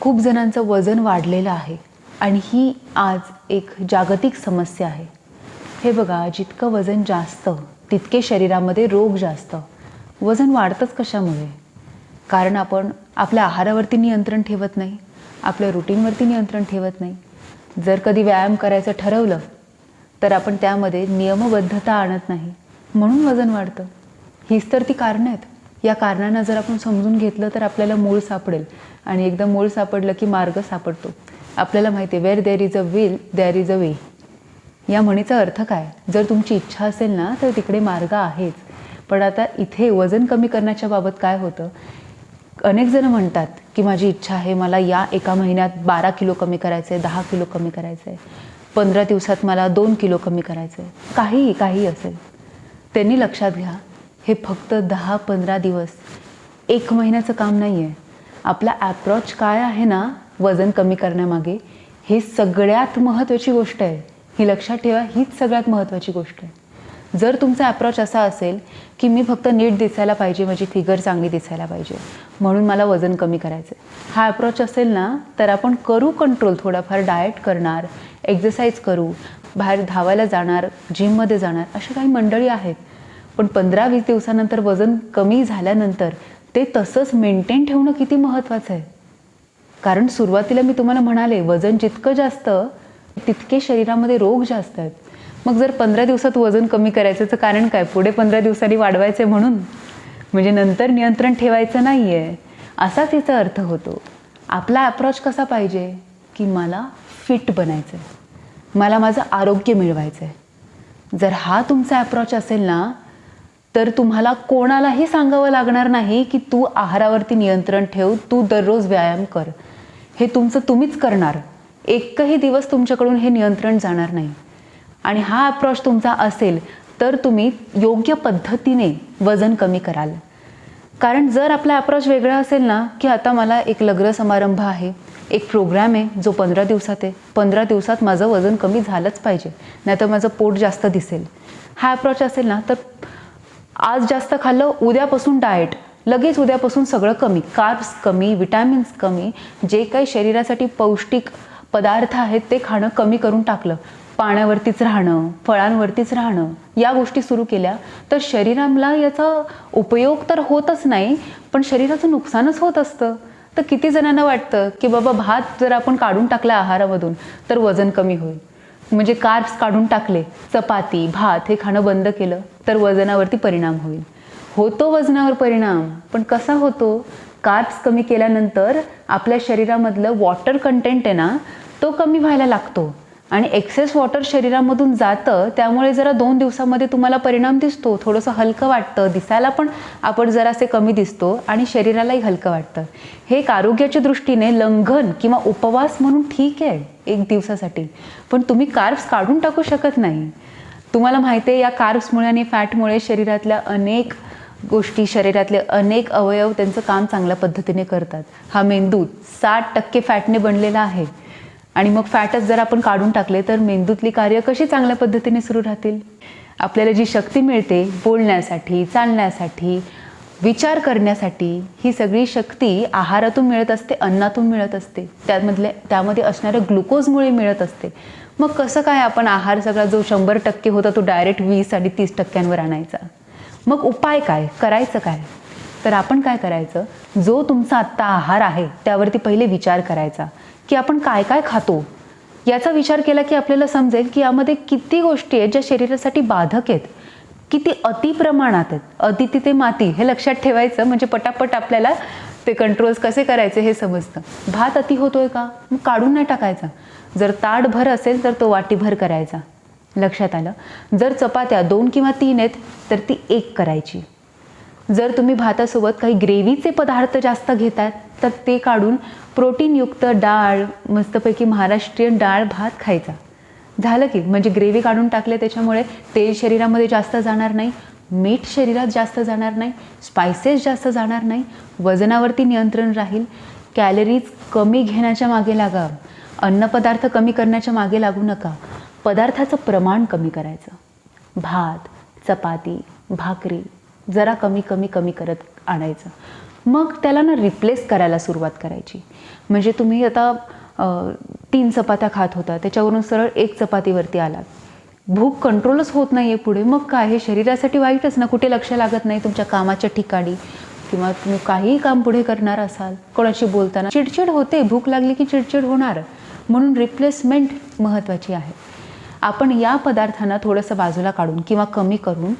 खूप जणांचं वजन वाढलेलं आहे आणि ही आज एक जागतिक समस्या आहे. हे बघा, जितकं वजन जास्त तितके शरीरामध्ये रोग जास्त. वजन वाढतंच कशामुळे? कारण आपण आपल्या आहारावरती नियंत्रण ठेवत नाही, आपल्या रुटीनवरती नियंत्रण ठेवत नाही. जर कधी व्यायाम करायचं ठरवलं तर आपण त्यामध्ये नियमबद्धता आणत नाही, म्हणून वजन वाढतं. हीच तर ती कारणं आहेत. या कारणांना जर आपण समजून घेतलं तर आपल्याला मूळ सापडेल आणि एकदा मूळ सापडलं की मार्ग सापडतो. आपल्याला माहिती आहे, where there is a will there is a way. या म्हणीचा अर्थ काय? जर तुमची इच्छा असेल ना तर तिकडे मार्ग आहेच. पण आता इथे वजन कमी करण्याच्या बाबत काय होतं, अनेक जण म्हणतात की माझी इच्छा आहे, मला या एका महिन्यात 12 किलो कमी करायचं आहे, 10 किलो कमी करायचं आहे, 15 दिवसात मला 2 किलो कमी करायचं आहे. काही असेल, त्यांनी लक्षात घ्या, हे फक्त 10-15 दिवस, 1 महिन्याचं काम नाही आहे. आपला ॲप्रोच काय आहे ना वजन कमी करण्यामागे, हे सगळ्यात महत्त्वाची गोष्ट आहे. ही लक्षात ठेवा, हीच सगळ्यात महत्त्वाची गोष्ट आहे. जर तुमचा ॲप्रोच असा असेल की मी फक्त नीट दिसायला पाहिजे, माझी फिगर चांगली दिसायला पाहिजे, म्हणून मला वजन कमी करायचं आहे, हा ॲप्रोच असेल ना तर आपण करू कंट्रोल. थोडाफार डाएट करणार, एक्सरसाइज करू, बाहेर धावायला जाणार, जिममध्ये जाणार, अशा काही मंडळी आहेत. पण 15-20 दिवसानंतर वजन कमी झाल्यानंतर ते तसंच मेंटेन ठेवणं किती महत्त्वाचं आहे. कारण सुरुवातीला मी तुम्हाला म्हणाले, वजन जितकं जास्त तितके शरीरामध्ये रोग जास्त आहेत. मग जर 15 दिवसात वजन कमी करायचं कारण काय? पुढे 15 दिवसांनी वाढवायचे म्हणून, म्हणजे नंतर नियंत्रण ठेवायचं नाही आहे, असाच याचा अर्थ होतो. आपला ॲप्रोच कसा पाहिजे की मला फिट बनायचं आहे, मला माझं आरोग्य मिळवायचं आहे. जर हा तुमचा ॲप्रोच असेल ना तर तुम्हाला कोणालाही सांगावं लागणार नाही की तू आहारावरती नियंत्रण ठेव, तू दररोज व्यायाम कर. हे तुमचं तुम्हीच करणार. एकही दिवस तुमच्याकडून हे नियंत्रण जाणार नाही. आणि हा अप्रोच तुमचा असेल तर तुम्ही योग्य पद्धतीने वजन कमी कराल. कारण जर आपला अप्रोच वेगळा असेल ना की आता मला एक लग्न समारंभ आहे, एक प्रोग्राम आहे जो 15 दिवसात आहे, 15 दिवसात माझं वजन कमी झालंच पाहिजे, नाही तर माझं पोट जास्त दिसेल, हा अप्रोच असेल ना तर आज जास्त खाल्लं, उद्यापासून डाएट, लगेच उद्यापासून सगळं कमी, कार्ब्स कमी, विटॅमिन्स कमी, जे काही शरीरासाठी पौष्टिक पदार्थ आहेत ते खाणं कमी करून टाकलं, पाण्यावरतीच राहणं, फळांवरतीच राहणं, या गोष्टी सुरू केल्या तर शरीराला याचा उपयोग तर होतच नाही, पण शरीराचं नुकसानच होत असतं. तर किती जणांना वाटतं की बाबा भात जर आपण काढून टाकला आहारामधून तर वजन कमी होईल, म्हणजे कार्ब्स काढून टाकले, चपाती भात हे खाणं बंद केलं तर वजनावरती परिणाम होईल. होतो वजनावर परिणाम, पण कसा होतो? कार्ब्स कमी केल्यानंतर आपल्या शरीरामधलं वॉटर कंटेंट आहे ना तो कमी व्हायला लागतो आणि एक्सेस वॉटर शरीरामधून जातं, त्यामुळे जरा 2 दिवसामध्ये तुम्हाला परिणाम दिसतो. थोडंसं हलकं वाटतं, दिसायला पण आपण जरासे कमी दिसतो आणि शरीरालाही हलकं वाटतं. हे एक आरोग्याच्या दृष्टीने लंघन किंवा उपवास म्हणून ठीक आहे 1 दिवसासाठी, पण तुम्ही कार्ब्स काढून टाकू शकत नाही. तुम्हाला माहिती आहे, या कार्ब्समुळे आणि फॅटमुळे शरीरातल्या अनेक गोष्टी, शरीरातले अनेक अवयव त्यांचं काम चांगल्या पद्धतीने करतात. हा मेंदू 60% फॅटने बनलेला आहे आणि मग फॅटच जर आपण काढून टाकले तर मेंदूतली कार्य कशी चांगल्या पद्धतीने सुरू राहतील? आपल्याला जी शक्ती मिळते बोलण्यासाठी, चालण्यासाठी, विचार करण्यासाठी, ही सगळी शक्ती आहारातून मिळत असते, अन्नातून मिळत असते, त्यामध्ये असणाऱ्या ग्लुकोजमुळे मिळत असते. मग कसं काय आपण आहार सगळा जो 100% होता तो डायरेक्ट 20 आणि 30% आणायचा? मग उपाय काय करायचं? काय तर आपण काय करायचं, जो तुमचा आत्ता आहार आहे त्यावरती पहिले विचार करायचा की आपण काय काय खातो. याचा विचार केला की आपल्याला समजेल की यामध्ये किती गोष्टी आहेत ज्या शरीरासाठी बाधक आहेत, किती अतिप्रमाणात आहेत. अति तिथे माती, हे लक्षात ठेवायचं, म्हणजे पटापट आपल्याला ते कंट्रोल्स कसे करायचे हे समजतं. भात अति होतोय का? मग काढून नाही टाकायचा. जर ताटभर असेल तर तो वाटीभर करायचा. लक्षात आलं? जर चपात्या 2 किंवा 3 आहेत तर ती 1 करायची. जर तुम्ही भातासोबत काही ग्रेव्हीचे पदार्थ जास्त घेतात तर ते काढून प्रोटीनयुक्त डाळ, मस्तपैकी महाराष्ट्रीयन डाळ भात खायचा. झालं की, म्हणजे ग्रेव्ही काढून टाकले, त्याच्यामुळे तेल शरीरामध्ये जास्त जाणार नाही, मीठ शरीरात जास्त जाणार नाही, स्पायसेस जास्त जाणार नाही, वजनावरती नियंत्रण राहील. कॅलरीज कमी घेण्याच्या मागे लागा, अन्नपदार्थ कमी करण्याच्या मागे लागू नका, पदार्थाचं प्रमाण कमी करायचं. भात, चपाती, भाकरी जरा कमी करत आणायचं. मग त्याला ना रिप्लेस करायला सुरुवात करायची. म्हणजे तुम्ही आता 3 चपात्या खात होता, त्याच्यावरून सरळ 1 चपातीवरती आलात. भूक कंट्रोलच होत नाही आहे पुढे, मग काय, हे शरीरासाठी वाईटच ना. कुठे लक्ष लागत नाही तुमच्या कामाच्या ठिकाणी, किंवा तुम्ही काहीही काम पुढे करणार असाल, कोणाशी बोलताना चिडचिड होते, भूक लागली की चिडचिड होणार. म्हणून रिप्लेसमेंट महत्त्वाची आहे. आपण या पदार्थांना थोडंसं बाजूला काढून किंवा कमी करून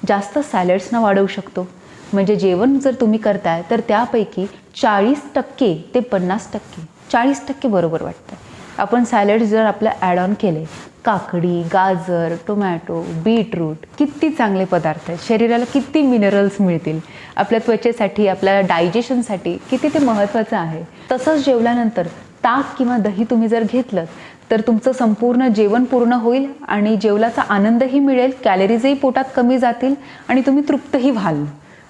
जास्त सॅलड्सना वाढवू शकतो. म्हणजे जेवण जर तुम्ही करताय तर त्यापैकी 40% ते 50%, 40% बरोबर वाटतं, आपण सॅलड्स जर आपलं ॲड ऑन केले, काकडी, गाजर, टोमॅटो, बीटरूट, किती चांगले पदार्थ आहेत. शरीराला किती मिनरल्स मिळतील, आपल्या त्वचेसाठी, आपल्या डायजेशनसाठी किती ते महत्त्वाचं आहे. तसंच जेवल्यानंतर ताक किंवा दही तुम्ही जर घेतलं तर तुमचं संपूर्ण जेवण पूर्ण होईल आणि जेवल्याचा आनंदही मिळेल, कॅलरीजही पोटात कमी जातील आणि तुम्ही तृप्तही व्हाल.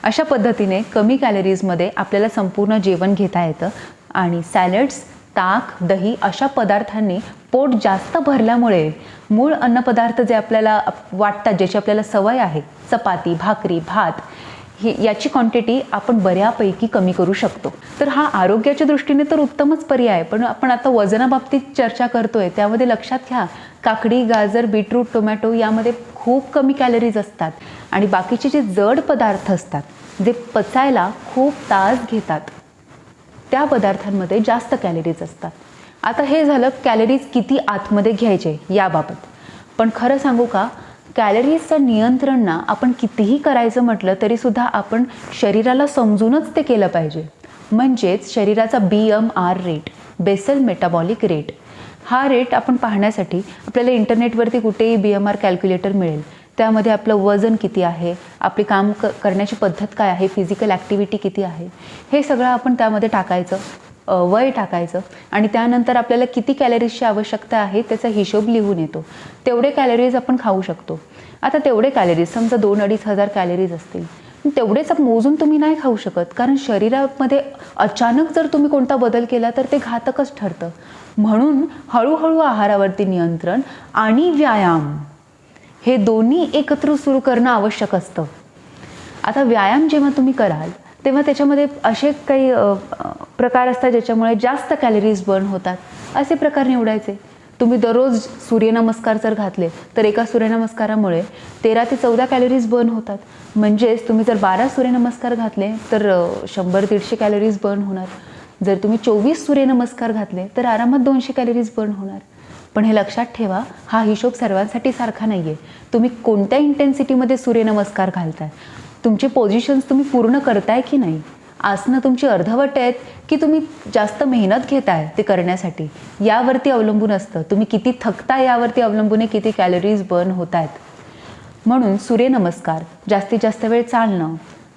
अशा पद्धतीने कमी कॅलरीजमध्ये आपल्याला संपूर्ण जेवण घेता येतं. आणि सॅलड्स, ताक, दही अशा पदार्थांनी पोट जास्त भरल्यामुळे मूळ अन्नपदार्थ जे आपल्याला वाटतात, ज्याची आपल्याला सवय आहे, चपाती, भाकरी, भात, याची क्वांटिटी आपण बऱ्यापैकी कमी करू शकतो. तर हा आरोग्याच्या दृष्टीने तर उत्तमच पर्याय आहे. पण आपण आता वजनाबाबतीत चर्चा करतोय, त्यामध्ये लक्षात घ्या, काकडी, गाजर, बीटरूट, टोमॅटो यामध्ये खूप कमी कॅलरीज असतात आणि बाकीचे जे जड पदार्थ असतात, जे पचायला खूप तास घेतात, त्या पदार्थांमध्ये जास्त कॅलरीज असतात. आता हे झालं कॅलरीज किती आतमध्ये घ्यायचे याबाबत. पण खरं सांगू का, कॅलरीजचं नियंत्रण ना आपण कितीही करायचं म्हटलं तरीसुद्धा आपण शरीराला समजूनच ते केलं पाहिजे. म्हणजेच शरीराचा BMR rate, basal metabolic rate, हा रेट आपण पाहण्यासाठी आपल्याला इंटरनेटवरती कुठेही BMR कॅल्क्युलेटर मिळेल. त्यामध्ये आपलं वजन किती आहे, आपली काम करण्याची पद्धत काय आहे, फिजिकल ॲक्टिव्हिटी किती आहे, हे सगळं आपण त्यामध्ये टाकायचं, वय टाकायचं आणि त्यानंतर आपल्याला किती कॅलरीजची आवश्यकता आहे त्याचा हिशोब लिहून येतो. तेवढे कॅलरीज आपण खाऊ शकतो. आता तेवढे कॅलरीज समजा 2-2.5 हजार कॅलरीज असतील, तेवढेच मोजून तुम्ही नाही खाऊ शकत, कारण शरीरामध्ये अचानक जर तुम्ही कोणता बदल केला तर ते घातकच ठरतं. म्हणून हळूहळू आहारावरती नियंत्रण आणि व्यायाम हे दोन्ही एकत्र सुरू करणं आवश्यक असतं. आता व्यायाम जेव्हा तुम्ही कराल तेव्हा त्याच्यामध्ये असे काही प्रकार असतात ज्याच्यामुळे जास्त कॅलरीज बर्न होतात. असे प्रकार निवडायचे. तुम्ही दररोज सूर्यनमस्कार जर घातले तर एका सूर्यनमस्कारामुळे 13 ते 14 कॅलरीज बर्न होतात. म्हणजेच तुम्ही जर 12 सूर्यनमस्कार घातले तर 100-150 कॅलरीज बर्न होणार. जर तुम्ही 24 सूर्यनमस्कार घातले तर आरामात 200 कॅलरीज बर्न होणार. पण हे लक्षात ठेवा, हा हिशोब सर्वांसाठी सारखा नाही आहे. तुम्ही कोणत्या इंटेन्सिटीमध्ये सूर्यनमस्कार घालताय, तुमचे पोझिशन्स तुम्ही पूर्ण करताय की नाही, आसनं तुमची अर्धवट आहेत की तुम्ही जास्त मेहनत घेताय ते करण्यासाठी, यावरती अवलंबून असतं. तुम्ही किती थकताय यावरती अवलंबून आहे किती कॅलरीज बर्न होत आहेत. म्हणून सूर्यनमस्कार, जास्तीत जास्त वेळ चालणं,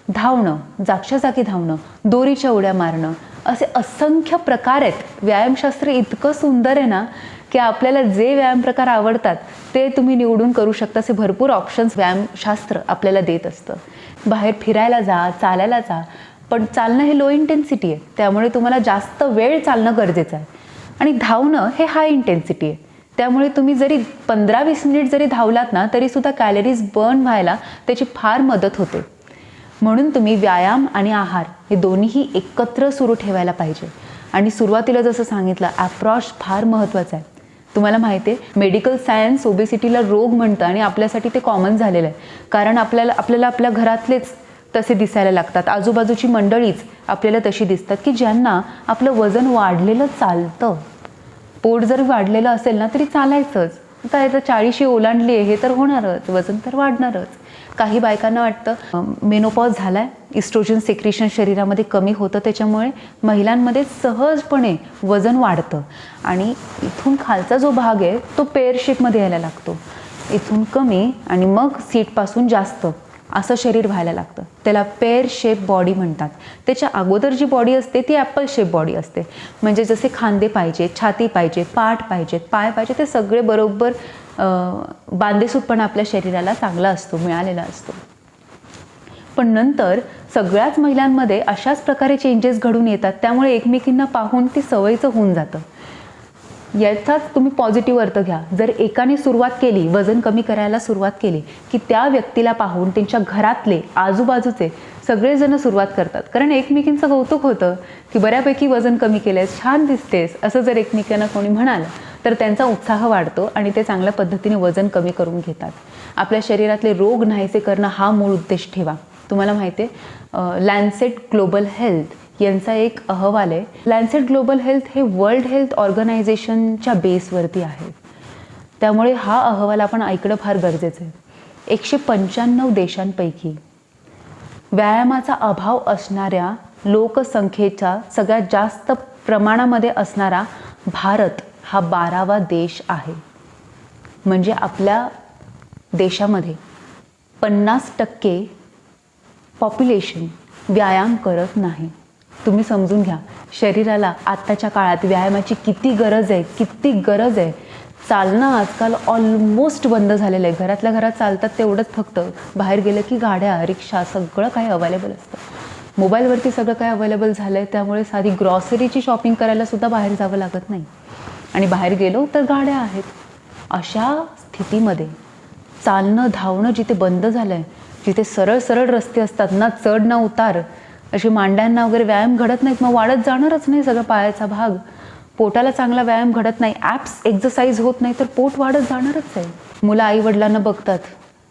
धावणं, जागच्या जागी धावणं, दोरीच्या उड्या मारणं, असे असंख्य प्रकार आहेत. व्यायामशास्त्र इतकं सुंदर आहे ना की आपल्याला जे व्यायाम प्रकार आवडतात ते तुम्ही निवडून करू शकता. असे भरपूर ऑप्शन्स व्यायामशास्त्र आपल्याला देत असतं. बाहेर फिरायला जा, चालायला जा, पण चालणं हे लो इंटेन्सिटी आहे, त्यामुळे तुम्हाला जास्त वेळ चालणं गरजेचं आहे. आणि धावणं हे हाय इंटेन्सिटी आहे, त्यामुळे तुम्ही जरी 15-20 मिनिट जरी धावलात ना तरीसुद्धा कॅलरीज बर्न व्हायला त्याची फार मदत होते. म्हणून तुम्ही व्यायाम आणि आहार हे दोन्हीही एकत्र सुरू ठेवायला पाहिजे. आणि सुरुवातीला जसं सांगितलं, अप्रोच फार महत्त्वाचं आहे. तुम्हाला माहिती आहे, मेडिकल सायन्स ओबेसिटीला रोग म्हणतं आणि आपल्यासाठी ते कॉमन झालेलं आहे. कारण आपल्याला आपल्या घरातलेच तसे दिसायला लागतात, आजूबाजूची मंडळीच आपल्याला तशी दिसतात की ज्यांना आपलं वजन वाढलेलं चालतं. पोट जर वाढलेलं असेल ना तरी चालायचंच. आता याचं 40 ओलांडली आहे हे तर होणारच, वजन तर वाढणारच. काही बायकांना वाटतं मेनोपॉज झाला आहे, इस्ट्रोजन सेक्रेशन शरीरामध्ये कमी होतं, त्याच्यामुळे महिलांमध्ये सहजपणे वजन वाढतं आणि इथून खालचा जो भाग आहे तो पेअर शेपमध्ये यायला लागतो. इथून कमी आणि मग सीटपासून जास्त असं शरीर व्हायला लागतं. त्याला पेअर शेप बॉडी म्हणतात. त्याच्या अगोदर जी बॉडी असते ती ॲपल शेप बॉडी असते. म्हणजे जसे खांदे पाहिजेत, छाती पाहिजे, पाठ पाहिजेत, पाय पाहिजे, ते सगळे बरोबर बांधेसूदपणा आपल्या शरीराला चांगला असतो, मिळालेला असतो. पण नंतर सगळ्याच महिलांमध्ये अशाच प्रकारे चेंजेस घडून येतात, त्यामुळे एकमेकींना पाहून ती सवयीचं होऊन जातं. याचाच तुम्ही पॉझिटिव्ह अर्थ घ्या. जर एकाने सुरुवात केली, वजन कमी करायला सुरुवात केली की त्या व्यक्तीला पाहून त्यांच्या घरातले, आजूबाजूचे सगळेजण सुरुवात करतात, कारण एकमेकींचं कौतुक होतं की बऱ्यापैकी वजन कमी केलंयस, छान दिसतेस, असं जर एकमेकांना कोणी म्हणालं तर त्यांचा उत्साह वाढतो आणि ते चांगल्या पद्धतीने वजन कमी करून घेतात. आपल्या शरीरातले रोग नाहीसे करणं हा मूळ उद्देश ठेवा. तुम्हाला माहिती आहे, लॅन्सेट ग्लोबल हेल्थ यांचा एक अहवाल आहे. लॅन्सेट ग्लोबल हेल्थ हे वर्ल्ड हेल्थ ऑर्गनायझेशनच्या बेसवरती आहे, त्यामुळे हा अहवाल आपण ऐकणं फार गरजेचं आहे. 195 देशांपैकी व्यायामाचा अभाव असणाऱ्या लोकसंख्येचा सगळ्यात जास्त प्रमाणामध्ये असणारा भारत हा 12वा देश आहे. म्हणजे आपल्या देशामध्ये 50% पॉप्युलेशन व्यायाम करत नाही. तुम्ही समजून घ्या, शरीराला आत्ताच्या काळात व्यायामाची किती गरज आहे, किती गरज आहे. चालणं आजकाल ऑलमोस्ट बंद झालेलं आहे. घरातल्या घरात चालतात तेवढंच फक्त, बाहेर गेलं की गाड्या, रिक्षा सगळं काही अवेलेबल असतं. मोबाईलवरती सगळं काही अवेलेबल झालं आहे, त्यामुळे साधी ग्रॉसरीची शॉपिंग करायला सुद्धा बाहेर जावं लागत नाही, आणि बाहेर गेलो तर गाड्या आहेत. अशा स्थितीमध्ये चालणं धावणं जिथे बंद झालं आहे, जिथे सरळ सरळ रस्ते असतात, ना चढ ना उतार, अशी मांड्यांना वगैरे व्यायाम घडत नाहीत, मग वाढत जाणारच नाही सगळं पायाचा भाग. पोटाला चांगला व्यायाम घडत नाही, ॲप्स एक्सरसाइज होत नाही, तर पोट वाढत जाणारच आहे. मुलं आईवडिलांना बघतात,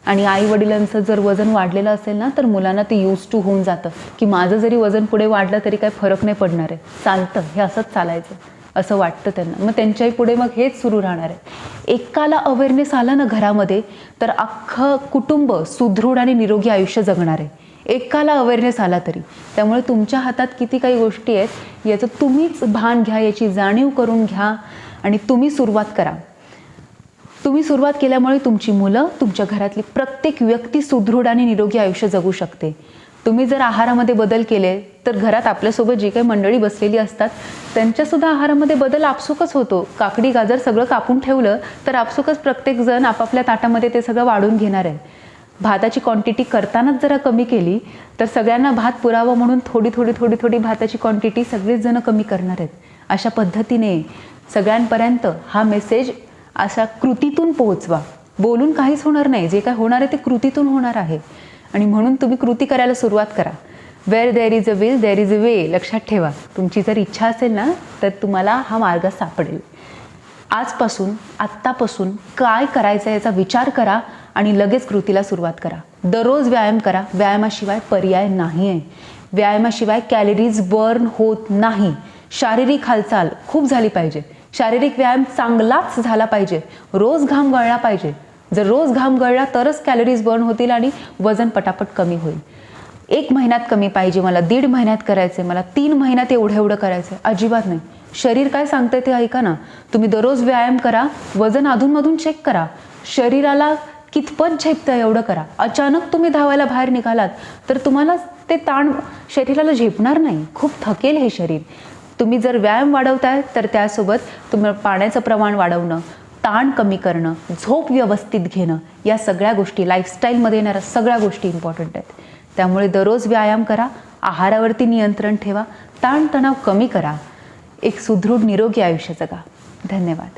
आणि आईवडिलांचं जर वजन वाढलेलं असेल ना, तर मुलांना ते यूज टू होऊन जातं की माझं जरी वजन पुढे वाढलं तरी काही फरक नाही पडणार आहे, चालतं, हे असंच चालायचं असं वाटतं त्यांना. मग त्यांच्याही पुढे मग हेच सुरू राहणार आहे. एकाला अवेअरनेस आला ना घरामध्ये, तर अख्खं कुटुंब सुदृढ आणि निरोगी आयुष्य जगणार आहे. एकाला अवेअरनेस आला तरी. त्यामुळे तुमच्या हातात किती काही गोष्टी आहेत याचं तुम्हीच भान घ्या, याची जाणीव करून घ्या आणि तुम्ही सुरुवात करा. तुम्ही सुरुवात केल्यामुळे तुमची मुलं, तुमच्या घरातली प्रत्येक व्यक्ती सुदृढ आणि निरोगी आयुष्य जगू शकते. तुम्ही जर आहारामध्ये बदल केले तर घरात आपल्यासोबत जी काही मंडळी बसलेली असतात त्यांच्यासुद्धा आहारामध्ये बदल आपसुकच होतो. काकडी गाजर सगळं कापून ठेवलं तर आपसुकच प्रत्येकजण आपापल्या ताटामध्ये ते सगळं वाढून घेणार आहे. भाताची क्वांटिटी करतानाच जरा कमी केली तर सगळ्यांना भात पुरावा म्हणून थोडी थोडी थोडी थोडी भाताची क्वांटिटी सगळेच जण कमी करणार आहेत. अशा पद्धतीने सगळ्यांपर्यंत हा मेसेज अशा कृतीतून पोहोचवा. बोलून काहीच होणार नाही, जे काय होणार आहे ते कृतीतून होणार आहे. आणि म्हणून तुम्ही कृती करायला सुरुवात करा. Where there is a will there is a way. लक्षात ठेवा, तुमची जर इच्छा असेल ना तर तुम्हाला हा मार्ग सापडेल. आजपासून, आत्तापासून काय करायचं याचा विचार करा आणि लगेच कृतीला सुरुवात करा. दररोज व्यायाम करा. व्यायामाशिवाय पर्याय नाही आहे. व्यायामाशिवाय कॅलरीज बर्न होत नाही. शारीरिक हालचाल खूप झाली पाहिजे. शारीरिक व्यायाम चांगलाच झाला पाहिजे. रोज घाम गळला पाहिजे. जर रोज घाम गळला तरच कॅलरीज बर्न होतील आणि वजन पटापट कमी होईल. 1 महिन्यात कमी पाहिजे मला, 1.5 महिन्यात करायचे, मला 3 महिन्यात एवढं करायचं, अजिबात नाही. शरीर काय सांगतंय ते ऐका ना. तुम्ही दररोज व्यायाम करा, वजन अधूनमधून चेक करा, शरीराला कितपत झेपतं एवढं करा. अचानक तुम्ही धावायला बाहेर निघालात तर तुम्हाला ते ताण शरीराला झेपणार नाही, खूप थकेल हे शरीर. तुम्ही जर व्यायाम वाढवताय तर त्यासोबत तुम्ही पाण्याचं प्रमाण वाढवणं, ताण कमी करणं, झोप व्यवस्थित घेणं, या सगळ्या गोष्टी, लाईफस्टाईलमध्ये येणाऱ्या सगळ्या गोष्टी इम्पॉर्टंट आहेत. त्यामुळे दररोज व्यायाम करा, आहारावरती नियंत्रण ठेवा, ताणतणाव कमी करा, एक सुदृढ निरोगी आयुष्य जगा. धन्यवाद.